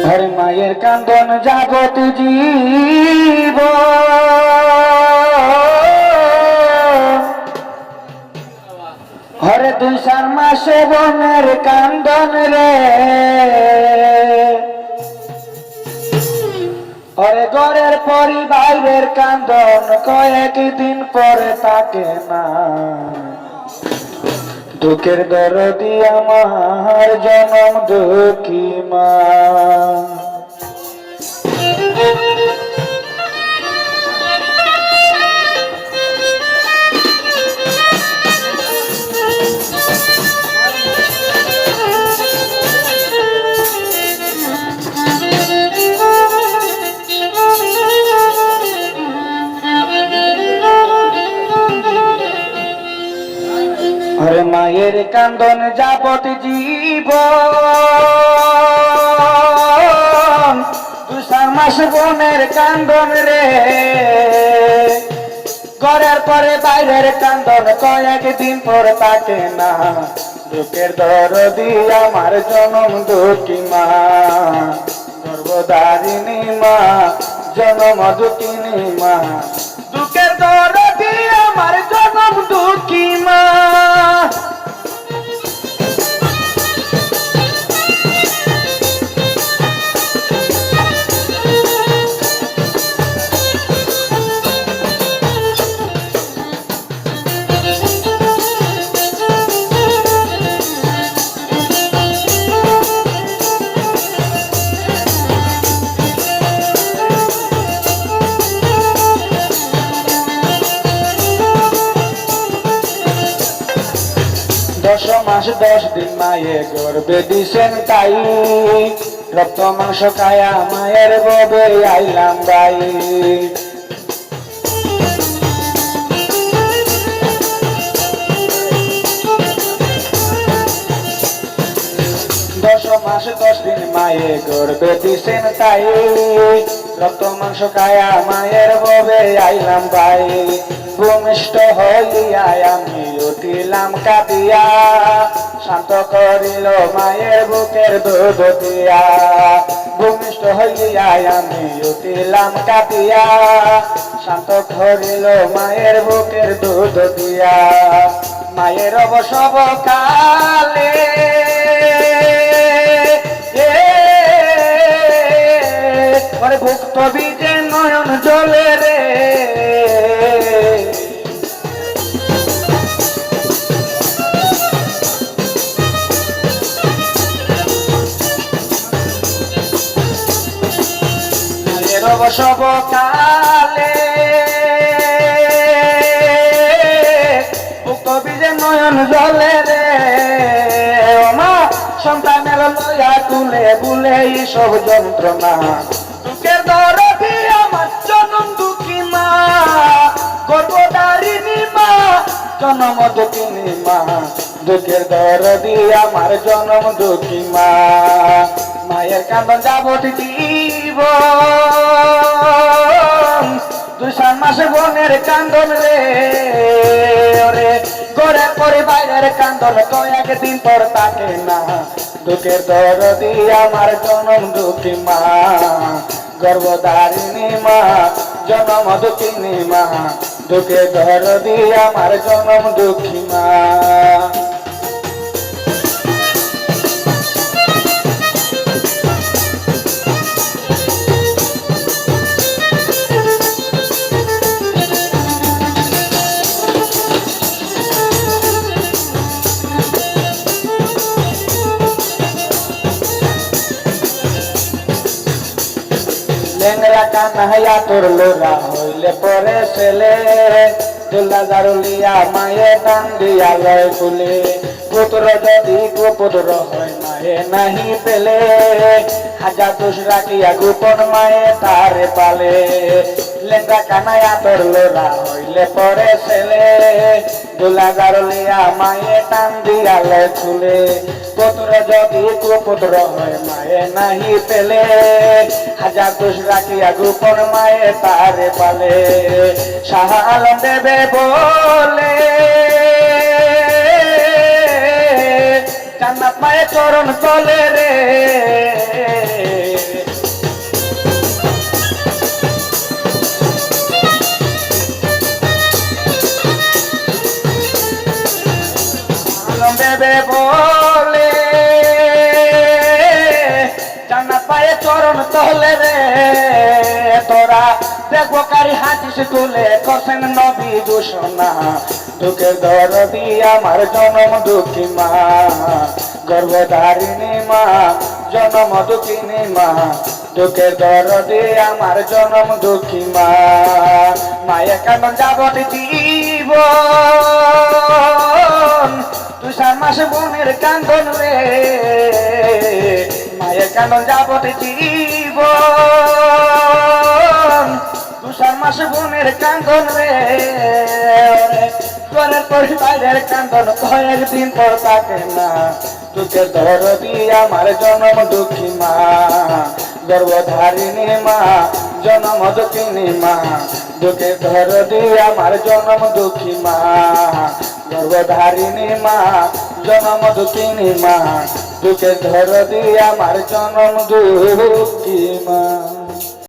হর মায়ের কান্দন যাবত জীব হরে 2-4 মাসে বনের কান্দন রে হরে ঘরের পরিবারের কান্দন কয়েকদিন পরে থাকে না দুঃখের দরদি আমার জনম দুঃখী মা হরে মায়ের কান্দন যাবত জীবন 2-4 মাস বোনের কান্দন রে ঘরের পরে বাইরের কান্দন কয়েকদিন পর থাকে না দুঃখের দরদি আমার জনম দুঃখী মা গর্ভধারিণী মা জনম দুঃখিনী মা দুঃখের দরদি আমার জনম দুঃখী মা দশ মাস 10 দিন মায়ে গর্বে দিছেন তাই রক্ত মাংস খায়া মায়ের ববে আইলাম ভাই 10 মাস 10 দিন মায়ে গর্বে দিছেন তাই রক্ত মাংস খায়া মায়ের ববে আইলাম ভাই ভূমিষ্ঠ হইয়া আমি উঠিলাম কাঁদিয়া শান্ত করিল মায়ের বুকের দুধ দিয়া ভূমিষ্ঠ হইয়া আমি উঠিলাম কাঁদিয়া শান্ত করিল মায়ের বুকের দুধ দিয়া মায়ের অবসব কালে ভুক্ত বীজে নয়ন জলে রে সব কালে ভুক্ত বীজে নয়ন জলে রে মা সন্তানের লয়া তুলে বুলে সব যন্ত্রণা দুঃখের দরদি আমার জনম দুঃখী মা গর্ভধারিণী মা জনম দুঃখিনী মা দুঃখের দরদি আমার জনম দুঃখী মা মায়ের কান্দন যাবত জীবন 2-4 মাসে বোনের কান্দন রে ওরে ঘরের পরে বাইরের কান্দন কয়েকদিন পর থাকে না দুঃখের দরদি আমার জনম দুঃখী মা গর্ভধারিণী মা জনম দুঃখিনী মা দুঃখের দরদি আমার জনম দুঃখী মা লেংরা কানাইয়া তোর লোরা হইলে পরে ছেলে দোলা জারুলিয়া মায়ে টান দিয়া লয় ফুলে পুত্র যদি গোপুত্র হয় মায়ে নাহি পেলে হাজার দোষ রাখিয়া গোপন মায়ে তারে পালে লেংরা কানাইয়া তোর লোরা হইলে পরে ছেলে দোলা জারুলিয়া মায়ে টান দিয়া লয় ফুলে পুত্র যদি গোপুত্র হয় মায়ে নাহি পেলে হাজার দোষ রাখিয়া গোপন মায়ে তারে পালে শাহ আলম দেবে বলে জান্নাত মায়ের চরণ তলে রে দেবে বলে জান্নাত পায়ে চরণ তলে রে তোরা দেখবো কারি হাদিস তুলে করছেন নবী ঘোষণা দুঃখের দরদি আমার জনম দুঃখী মা গর্ভধারিণী মা জনম দুঃখিনী মা দুঃখের দরদি আমার জনম দুঃখী মা মায়ে কেন যাবত জীব তুষার মাসে বোনের কান্দন রে মায়ে কেন যাবত জীব তুষার মাসে বোনের কান্দন রে ঘরের পরিবারের কান্দন কয়েকদিন পর থাকে না দুঃখের দরদি আমার জনম দুঃখী মা গর্ভধারিণী মা জনম দুঃখিনী মা দুঃখের দরদি আমার জনম দুঃখী মা গর্ভধারিণী মা জনম দুঃখিনী মা দুঃখের দরদি আমার জনম দুঃখী মা।